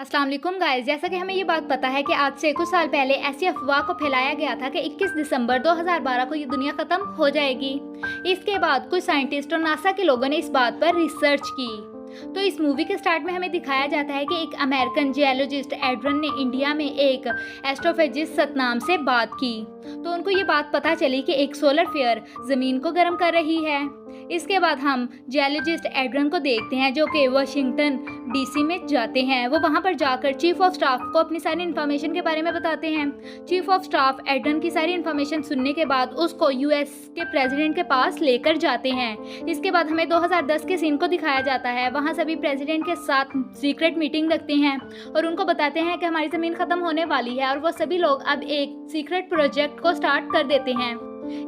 अस्सलाम वालेकुम गाइस। जैसा कि हमें ये बात पता है कि आज से कुछ साल पहले ऐसी अफवाह को फैलाया गया था कि 21 दिसंबर 2012 को ये दुनिया ख़त्म हो जाएगी। इसके बाद कुछ साइंटिस्ट और नासा के लोगों ने इस बात पर रिसर्च की। तो इस मूवी के स्टार्ट में हमें दिखाया जाता है कि एक अमेरिकन जियोलॉजिस्ट एड्रन ने इंडिया में एक एस्ट्रोफिजिस्ट सतनाम से बात की। तो उनको ये बात पता चली कि एक सोलर फ्लेयर ज़मीन को गर्म कर रही है। इसके बाद हम जियोलॉजिस्ट एड्रन को देखते हैं जो कि वाशिंगटन डीसी में जाते हैं। वो वहाँ पर जाकर चीफ ऑफ स्टाफ को अपनी सारी इन्फॉर्मेशन के बारे में बताते हैं। चीफ ऑफ स्टाफ एड्रन की सारी इन्फॉर्मेशन सुनने के बाद उसको यूएस के प्रेसिडेंट के पास लेकर जाते हैं। इसके बाद हमें 2010 के सीन को दिखाया जाता है। वहाँ सभी प्रेसिडेंट के साथ सीक्रेट मीटिंग रखते हैं और उनको बताते हैं कि हमारी ज़मीन ख़त्म होने वाली है और वो सभी लोग अब एक सीक्रेट प्रोजेक्ट को स्टार्ट कर देते हैं।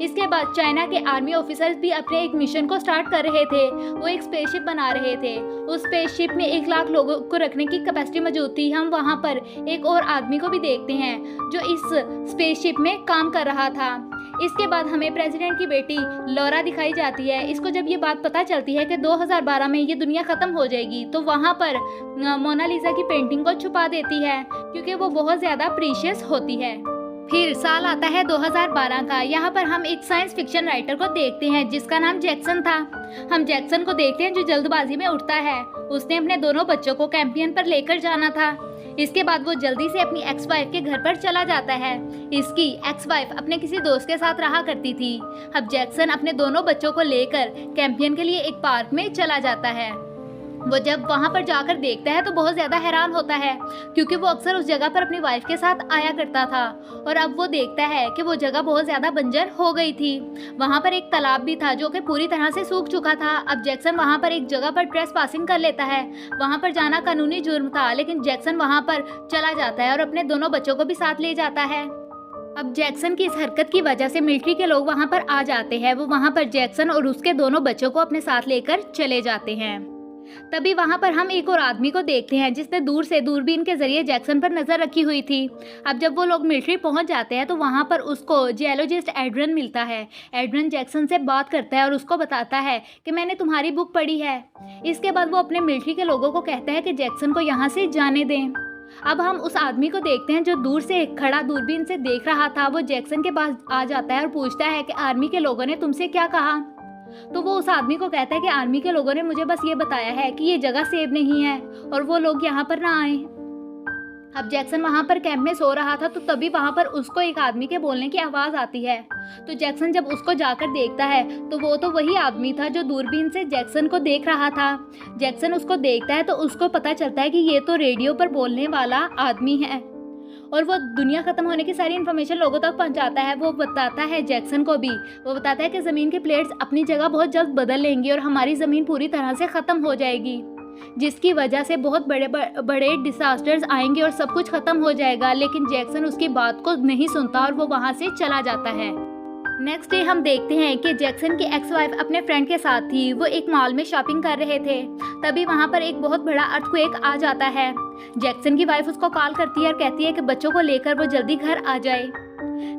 इसके बाद चाइना के आर्मी ऑफिसर्स भी अपने एक मिशन को स्टार्ट कर रहे थे। वो एक स्पेसशिप बना रहे थे। उस स्पेसशिप में 1 लाख लोगों को रखने की कैपेसिटी मौजूद थी। हम वहाँ पर एक और आदमी को भी देखते हैं जो इस स्पेसशिप में काम कर रहा था। इसके बाद हमें प्रेसिडेंट की बेटी लॉरा दिखाई जाती है। इसको जब ये बात पता चलती है कि 2012 में ये दुनिया ख़त्म हो जाएगी तो वहाँ पर मोनालिसा की पेंटिंग को छुपा देती है क्योंकि वो बहुत ज़्यादा प्रीशियस होती है। फिर साल आता है 2012 का। यहाँ पर हम एक साइंस फिक्शन राइटर को देखते हैं जिसका नाम जैक्सन था। हम जैक्सन को देखते हैं जो जल्दबाजी में उठता है। उसने अपने दोनों बच्चों को कैंपियन पर लेकर जाना था। इसके बाद वो जल्दी से अपनी एक्स वाइफ के घर पर चला जाता है। इसकी एक्स वाइफ अपने किसी दोस्त के साथ रहा करती थी। अब जैक्सन अपने दोनों बच्चों को लेकर कैंपियन के लिए एक पार्क में चला जाता है। वो जब वहाँ पर जाकर देखता है तो बहुत ज़्यादा हैरान होता है क्योंकि वो अक्सर उस जगह पर अपनी वाइफ के साथ आया करता था और अब वो देखता है कि वो जगह बहुत ज़्यादा बंजर हो गई थी। वहाँ पर एक तालाब भी था जो कि पूरी तरह से सूख चुका था। अब जैक्सन वहाँ पर एक जगह पर ट्रेस पासिंग कर लेता है। वहाँ पर जाना कानूनी जुर्म था लेकिन जैक्सन वहाँ पर चला जाता है और अपने दोनों बच्चों को भी साथ ले जाता है। अब जैक्सन की इस हरकत की वजह से मिलिट्री के लोग वहाँ पर आ जाते हैं। वो वहाँ पर जैक्सन और उसके दोनों बच्चों को अपने साथ लेकर चले जाते हैं। तभी वहाँ पर हम एक और आदमी को देखते हैं जिसने दूर से दूरबीन के जरिए जैक्सन पर नज़र रखी हुई थी। अब जब वो लोग मिलिट्री पहुँच जाते हैं तो वहाँ पर उसको जियोलॉजिस्ट एड्रन मिलता है। एड्रन जैक्सन से बात करता है और उसको बताता है कि मैंने तुम्हारी बुक पढ़ी है। इसके बाद वो अपने मिलिट्री के लोगों को कहता है कि जैक्सन को यहाँ से जाने दें। अब हम उस आदमी को देखते हैं जो दूर से खड़ा दूरबीन से देख रहा था। वो जैक्सन के पास आ जाता है और पूछता है कि आर्मी के लोगों ने तुमसे क्या कहा। तो वो उस आदमी को कहता है कि आर्मी के लोगों ने मुझे बस ये बताया है कि ये जगह सेफ नहीं है और वो लोग यहाँ पर ना आए। अब जैक्सन वहाँ पर कैंप में सो रहा था तो तभी वहाँ पर उसको एक आदमी के बोलने की आवाज़ आती है। तो जैक्सन जब उसको जाकर देखता है तो वो तो वही आदमी था जो दूरबीन से जैक्सन को देख रहा था। जैक्सन उसको देखता है तो उसको पता चलता है कि ये तो रेडियो पर बोलने वाला आदमी है और वो दुनिया ख़त्म होने की सारी इन्फॉर्मेशन लोगों तक पहुंचाता है। वो बताता है जैक्सन को भी, वो बताता है कि ज़मीन के प्लेट्स अपनी जगह बहुत जल्द बदल लेंगी और हमारी ज़मीन पूरी तरह से ख़त्म हो जाएगी जिसकी वजह से बहुत बड़े बड़े डिसास्टर्स आएंगे और सब कुछ ख़त्म हो जाएगा। लेकिन जैक्सन उसकी बात को नहीं सुनता और वो वहाँ से चला जाता है। नेक्स्ट डे हम देखते हैं कि जैक्सन की एक्स वाइफ अपने फ्रेंड के साथ थी। वो एक मॉल में शॉपिंग कर रहे थे। तभी वहाँ पर एक बहुत बड़ा अर्थक्वेक आ जाता है। जैक्सन की वाइफ उसको कॉल करती है और कहती है कि बच्चों को लेकर वो जल्दी घर आ जाए।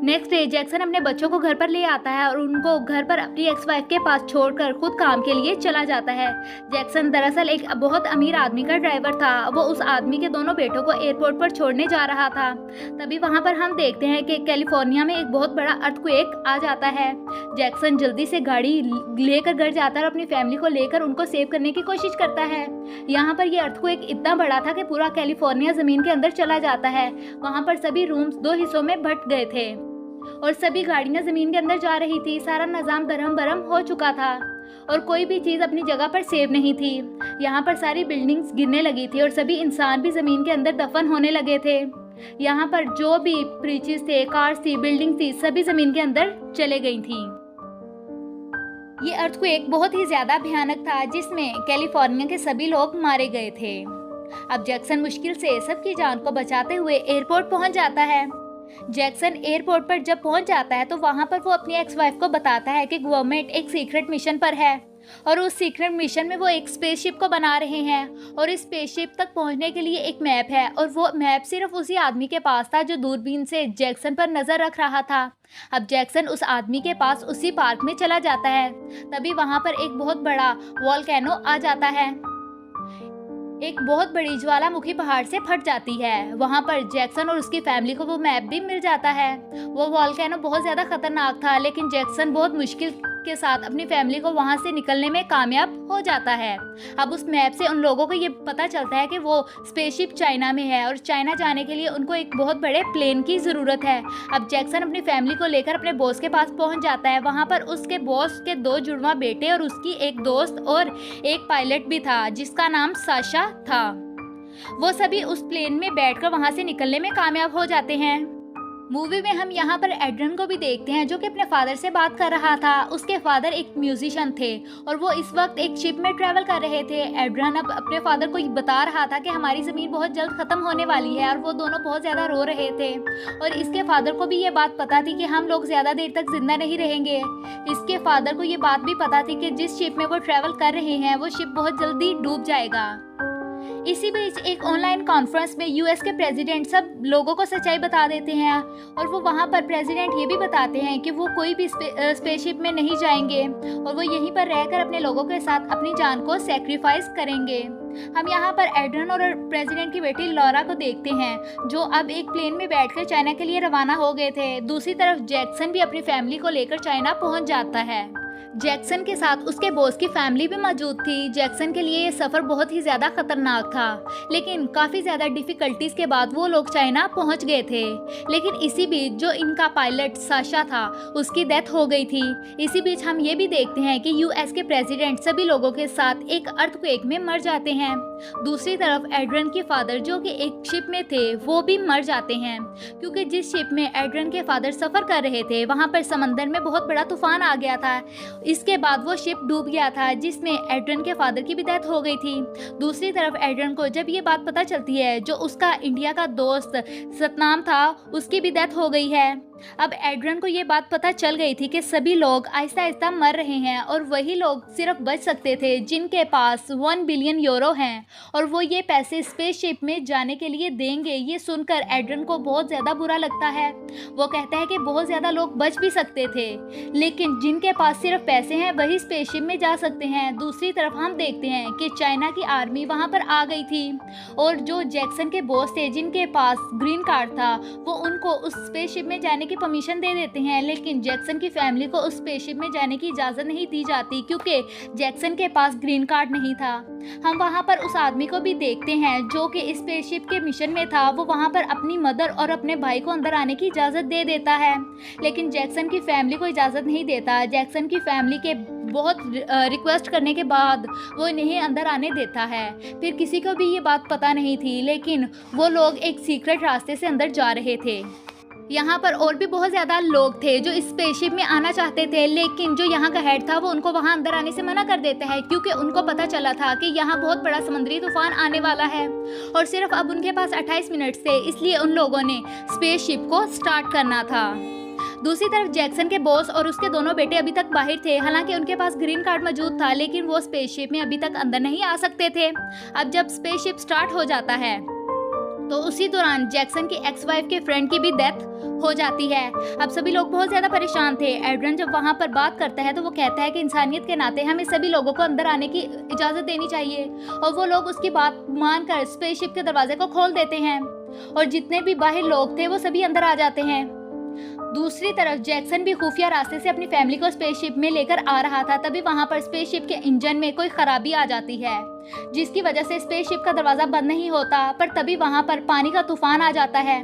नेक्स्ट डे जैक्सन अपने बच्चों को घर पर ले आता है और उनको घर पर अपनी एक्स वाइफ के पास छोड़कर खुद काम के लिए चला जाता है। जैक्सन दरअसल एक बहुत अमीर आदमी का ड्राइवर था। वो उस आदमी के दोनों बेटों को एयरपोर्ट पर छोड़ने जा रहा था। तभी वहाँ पर हम देखते हैं कि कैलिफोर्निया में एक बहुत बड़ा अर्थक्वेक आ जाता है। जैक्सन जल्दी से गाड़ी लेकर घर जाता है और अपनी फैमिली को लेकर उनको सेव करने की कोशिश करता है। यहाँ पर यह अर्थक्वेक इतना बड़ा था कि पूरा कैलिफोर्निया ज़मीन के अंदर चला जाता है। वहाँ पर सभी रूम्स 2 हिस्सों में बंट गए थे और सभी गाड़ियां जमीन के अंदर जा रही थी। सारा निज़ाम दरहम बरहम हो चुका था और कोई भी चीज़ अपनी जगह पर सेव नहीं थी। यहाँ पर सारी बिल्डिंग्स गिरने लगी थी और सभी इंसान भी ज़मीन के अंदर दफन होने लगे थे। यहाँ पर जो भी ब्रिजेस थे, कार्स थी, बिल्डिंग थी, सभी ज़मीन के अंदर चले गई थी। ये अर्थक्वेक बहुत ही ज़्यादा भयानक था जिसमें कैलिफोर्निया के सभी लोग मारे गए थे। अब जैक्सन मुश्किल से सबकी जान को बचाते हुए एयरपोर्ट पहुँच जाता है। जैक्सन एयरपोर्ट पर जब पहुंच जाता है तो वहां पर वो अपनी एक्स वाइफ को बताता है कि गवर्नमेंट एक सीक्रेट मिशन पर है और उस सीक्रेट मिशन में वो एक स्पेसशिप को बना रहे हैं और इस स्पेसशिप तक पहुंचने के लिए एक मैप है और वो मैप सिर्फ उसी आदमी के पास था जो दूरबीन से जैक्सन पर नज़र रख रहा था। अब जैक्सन उस आदमी के पास उसी पार्क में चला जाता है। तभी वहाँ पर एक बहुत बड़ा वॉल्केनो आ जाता है। एक बहुत बड़ी ज्वालामुखी पहाड़ से फट जाती है। वहाँ पर जैक्सन और उसकी फैमिली को वो मैप भी मिल जाता है। वो वॉल्केनो बहुत ज़्यादा खतरनाक था, लेकिन जैक्सन बहुत मुश्किल के साथ अपनी फैमिली को वहाँ से निकलने में कामयाब हो जाता है। अब उस मैप से उन लोगों को ये पता चलता है कि वो स्पेसशिप चाइना में है और चाइना जाने के लिए उनको एक बहुत बड़े प्लेन की ज़रूरत है। अब जैक्सन अपनी फैमिली को लेकर अपने बॉस के पास पहुँच जाता है। वहाँ पर उसके बॉस के 2 जुड़वा बेटे और उसकी एक दोस्त और एक पायलट भी था जिसका नाम साशा था। वो सभी उस प्लेन में बैठकर वहां से निकलने में कामयाब हो जाते हैं। मूवी में हम यहाँ पर एड्रियन को भी देखते हैं जो कि अपने फादर से बात कर रहा था। उसके फादर एक म्यूजिशियन थे और वो इस वक्त एक शिप में ट्रैवल कर रहे थे। एड्रियन अब अपने फादर को बता रहा था कि हमारी ज़मीन बहुत जल्द ख़त्म होने वाली है और वो दोनों बहुत ज़्यादा रो रहे थे। और इसके फादर को भी ये बात पता थी कि हम लोग ज़्यादा देर तक जिंदा नहीं रहेंगे। इसके फादर को ये बात भी पता थी कि जिस शिप में वो ट्रैवल कर रहे हैं वो शिप बहुत जल्दी डूब जाएगा। इसी बीच एक ऑनलाइन कॉन्फ्रेंस में यूएस के प्रेसिडेंट सब लोगों को सच्चाई बता देते हैं और वो वहाँ पर प्रेसिडेंट ये भी बताते हैं कि वो कोई भी स्पेसशिप में नहीं जाएंगे और वो यहीं पर रहकर अपने लोगों के साथ अपनी जान को सेक्रीफाइस करेंगे। हम यहाँ पर एड्रियन और प्रेसिडेंट की बेटी लॉरा को देखते हैं जो अब एक प्लेन में बैठकर चाइना के लिए रवाना हो गए थे। दूसरी तरफ जैक्सन भी अपनी फैमिली को लेकर चाइना पहुँच जाता है। जैक्सन के साथ उसके बॉस की फैमिली भी मौजूद थी। जैक्सन के लिए ये सफ़र बहुत ही ज़्यादा खतरनाक था, लेकिन काफ़ी ज़्यादा डिफ़िकल्टीज़ के बाद वो लोग चाइना पहुंच गए थे। लेकिन इसी बीच जो इनका पायलट साशा था उसकी डेथ हो गई थी। इसी बीच हम ये भी देखते हैं कि यूएस के प्रेसिडेंट सभी लोगों के साथ एक अर्थक्वेक में मर जाते हैं। दूसरी तरफ एड्रियन के फादर जो कि एक शिप में थे वो भी मर जाते हैं, क्योंकि जिस शिप में एड्रियन के फादर सफ़र कर रहे थे वहाँ पर समंदर में बहुत बड़ा तूफान आ गया था। इसके बाद वो शिप डूब गया था जिसमें एड्रियन के फादर की भी डेथ हो गई थी। दूसरी तरफ एड्रियन को जब ये बात पता चलती है जो उसका इंडिया का दोस्त सतनाम था उसकी भी डेथ हो गई है। अब एड्रियन को ये बात पता चल गई थी कि सभी लोग आहिस्ता आहिस्ता मर रहे हैं और वही लोग सिर्फ बच सकते थे जिनके पास 1 बिलियन यूरो हैं और वो ये पैसे स्पेसशिप में जाने के लिए देंगे। ये सुनकर एड्रियन को बहुत ज़्यादा बुरा लगता है। वो कहता है कि बहुत ज़्यादा लोग बच भी सकते थे, लेकिन जिनके पास सिर्फ पैसे हैं वही स्पेसशिप में जा सकते हैं। दूसरी तरफ हम देखते हैं कि चाइना की आर्मी वहाँ पर आ गई थी और जो जैक्सन के बॉस थे जिनके पास ग्रीन कार्ड था वो उनको उस स्पेसशिप में जाने की परमिशन दे देते हैं, लेकिन जैक्सन की फैमिली को उस स्पेसशिप में जाने की इजाज़त नहीं दी जाती क्योंकि जैक्सन के पास ग्रीन कार्ड नहीं था। हम वहाँ पर उस आदमी को भी देखते हैं जो कि इस स्पेसशिप के मिशन में था। वो वहाँ पर अपनी मदर और अपने भाई को अंदर आने की इजाज़त दे देता है, लेकिन जैक्सन की फैमिली को इजाज़त नहीं देता। जैक्सन की फैमिली के बहुत रिक्वेस्ट करने के बाद वो इन्हें अंदर आने देता है। फिर किसी को भी ये बात पता नहीं थी, लेकिन वो लोग एक सीक्रेट रास्ते से अंदर जा रहे थे। यहाँ पर और भी बहुत ज़्यादा लोग थे जो इस स्पेसशिप में आना चाहते थे, लेकिन जो यहाँ का हेड था वो उनको वहाँ अंदर आने से मना कर देता है क्योंकि उनको पता चला था कि यहाँ बहुत बड़ा समुद्री तूफान आने वाला है और सिर्फ अब उनके पास 28 मिनट थे, इसलिए उन लोगों ने स्पेसशिप को स्टार्ट करना था। दूसरी तरफ जैक्सन के बॉस और उसके दोनों बेटे अभी तक बाहर थे। हालांकि उनके पास ग्रीन कार्ड मौजूद था, लेकिन वो स्पेसशिप में अभी तक अंदर नहीं आ सकते थे। अब जब स्पेसशिप स्टार्ट हो जाता है तो उसी दौरान जैक्सन की एक्स वाइफ के फ्रेंड की भी डेथ हो जाती है। अब सभी लोग बहुत ज़्यादा परेशान थे। एड्रियन जब वहाँ पर बात करता है तो वो कहता है कि इंसानियत के नाते हमें सभी लोगों को अंदर आने की इजाज़त देनी चाहिए और वो लोग उसकी बात मानकर स्पेसशिप के दरवाजे को खोल देते हैं और जितने भी बाहर लोग थे वो सभी अंदर आ जाते हैं। दूसरी तरफ जैक्सन भी खुफिया रास्ते से अपनी फैमिली को स्पेसशिप में लेकर आ रहा था। तभी वहां पर स्पेसशिप के इंजन में कोई खराबी आ जाती है जिसकी वजह से स्पेसशिप का दरवाज़ा बंद नहीं होता, पर तभी वहां पर पानी का तूफान आ जाता है।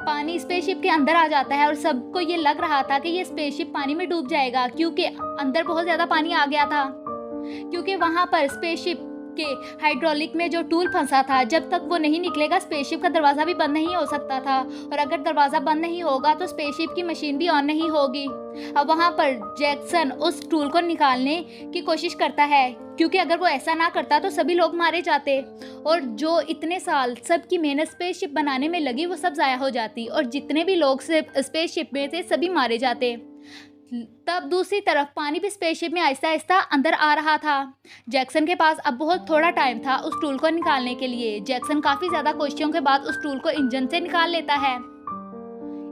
पानी स्पेसशिप के अंदर आ जाता है और सबको ये लग रहा था कि ये स्पेसशिप पानी में डूब जाएगा क्योंकि अंदर बहुत ज़्यादा पानी आ गया था, क्योंकि वहां पर स्पेसशिप के हाइड्रोलिक में जो टूल फंसा था जब तक वो नहीं निकलेगा स्पेसशिप का दरवाज़ा भी बंद नहीं हो सकता था, और अगर दरवाज़ा बंद नहीं होगा तो स्पेसशिप की मशीन भी ऑन नहीं होगी। अब वहाँ पर जैक्सन उस टूल को निकालने की कोशिश करता है क्योंकि अगर वो ऐसा ना करता तो सभी लोग मारे जाते और जो इतने साल सबकी मेहनत स्पेसशिप बनाने में लगी वो सब ज़ाया हो जाती और जितने भी लोग स्पेसशिप में थे सभी मारे जाते। तब दूसरी तरफ पानी भी स्पेसशिप में आहिस्ता आहिस्ता अंदर आ रहा था। जैक्सन के पास अब बहुत थोड़ा टाइम था उस टूल को निकालने के लिए। जैक्सन काफ़ी ज़्यादा कोशिशों के बाद उस टूल को इंजन से निकाल लेता है।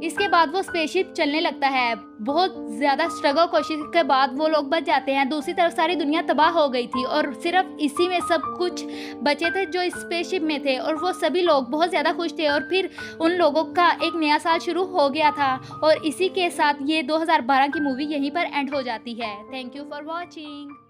इसके बाद वो स्पेसशिप चलने लगता है। बहुत ज़्यादा स्ट्रगल कोशिश के बाद वो लोग बच जाते हैं। दूसरी तरफ सारी दुनिया तबाह हो गई थी और सिर्फ इसी में सब कुछ बचे थे जो इस स्पेसशिप में थे, और वो सभी लोग बहुत ज़्यादा खुश थे। और फिर उन लोगों का एक नया साल शुरू हो गया था, और इसी के साथ ये 2012 की मूवी यहीं पर एंड हो जाती है। Thank you for watching.